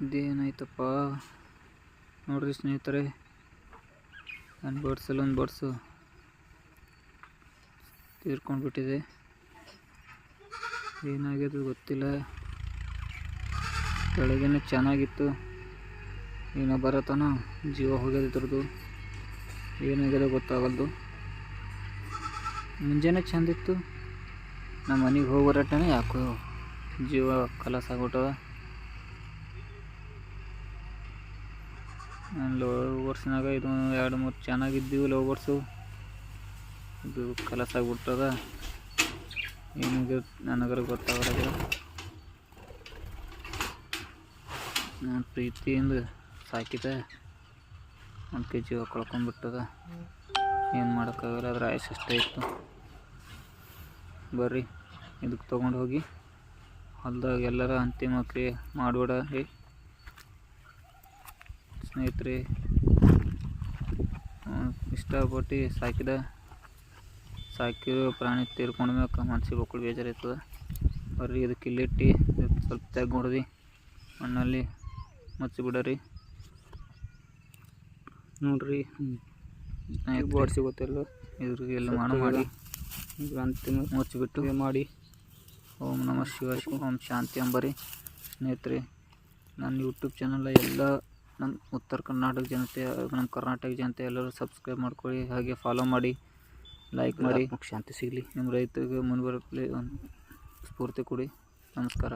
ಇದೇನಾಯ್ತಪ್ಪ ನೋಡ್ರಿ ಸ್ನೇಹಿತರೆ, ನನ್ನ ಬರ್ಡ್ಸಲ್ಲಿ ಒಂದು ಬರ್ಡ್ಸು ತೀರ್ಕೊಂಡ್ಬಿಟ್ಟಿದೆ. ಏನಾಗಿದೆ ಗೊತ್ತಿಲ್ಲ. ಬೆಳಗ್ಗೆನೇ ಚೆನ್ನಾಗಿತ್ತು, ಏನೋ ಬರತನ ಜೀವ ಹೋಗ್ಯದ ಇದ್ರದ್ದು. ಏನಾಗಿದೆ ಗೊತ್ತಾಗಲ್ದು. ಮುಂಜಾನೆ ಚಂದಿತ್ತು, ನಮ್ಮ ಮನೆಗೆ ಹೋಗಿ ಬರಟ್ಟನೆ ಯಾಕೋ ಜೀವ ಕಲಸ ಆಗ್ಬಿಟ್ಟದ. ನಾನು ಲವ್ ಬರ್ಡ್ಸ್ನಾಗ ಇದು 2-3 ಚೆನ್ನಾಗಿದ್ದೀವಿ ಲವ್ ಬರ್ಡ್ಸು. ಇದು ಕಲಸ ಆಗ್ಬಿಟ್ಟದ. ಏನಿದೆ ನನಗರ ಗೊತ್ತಾಗಲ್ಲ. ನಾನು ಪ್ರೀತಿಯಿಂದ ಸಾಕಿದೆ, ಒಂದು ಜೀವ ಕಳ್ಕೊಂಡ್ಬಿಟ್ಟದ. ಏನು ಮಾಡೋಕ್ಕಾಗಲ್ಲ, ಅದ್ರ ಆಯಸ್ಸು ಅಷ್ಟೇ ಇತ್ತು. ಬರ್ರಿ ಇದಕ್ಕೆ ತೊಗೊಂಡು ಹೋಗಿ ಹೊಲ್ದಾಗ ಎಲ್ಲರ ಅಂತಿಮ ಕ್ರಿಯೆ ಮಾಡಿಬಿಡ ಸ್ನೇಹಿತರೆ. ಇಷ್ಟಪಟ್ಟು ಸಾಕಿರೋ ಪ್ರಾಣಿ ತೀರ್ಕೊಂಡ ಮ್ಯಾಕ ಮನ್ಸಿಗೆ ಬಕ್ಕಳು ಬೇಜಾರಾಯ್ತದ. ಬರ್ರಿ ಇದಕ್ಕೆ ಇಲ್ಲಿಟ್ಟು ಸ್ವಲ್ಪ ತೆಗ್ ಹೊಡೆದು ಮಣ್ಣಲ್ಲಿ ಮುಚ್ಚಿಬಿಡರಿ. ನೋಡ್ರಿ ಬೋರ್ಡ್ ಸಿಗುತ್ತಿಲ್ಲ, ಇದ್ರಿಗೆ ಎಲ್ಲ ಮಾಡಿ ಅಂತಿಮ ಮುಚ್ಚಿಬಿಟ್ಟು ಮಾಡಿ ಓಂ ನಮಃ ಶಿವಾಯ ಓಂ ಶಾಂತಿ ಅಂಬರಿ. ಸ್ನೇಹಿತರೆ, ನನ್ನ ಯೂಟ್ಯೂಬ್ ಚಾನಲ್ ಎಲ್ಲ ನಮ್ಮ ಉತ್ತರ ಕರ್ನಾಟಕ ಜನತೆ, ನಮ್ಮ ಕರ್ನಾಟಕ ಜನತೆ ಎಲ್ಲರೂ ಸಬ್ಸ್ಕ್ರೈಬ್ ಮಾಡ್ಕೊಳ್ಳಿ, ಹಾಗೆ ಫಾಲೋ ಮಾಡಿ, ಲೈಕ್ ಮಾಡಿ. ಶಾಂತಿ ಸಿಗಲಿ, ನಿಮ್ಮ ರೈತರಿಗೆ ಮುಂದುವರಲಿ ಸ್ಫೂರ್ತಿ ಕೊಡಿ. ನಮಸ್ಕಾರ.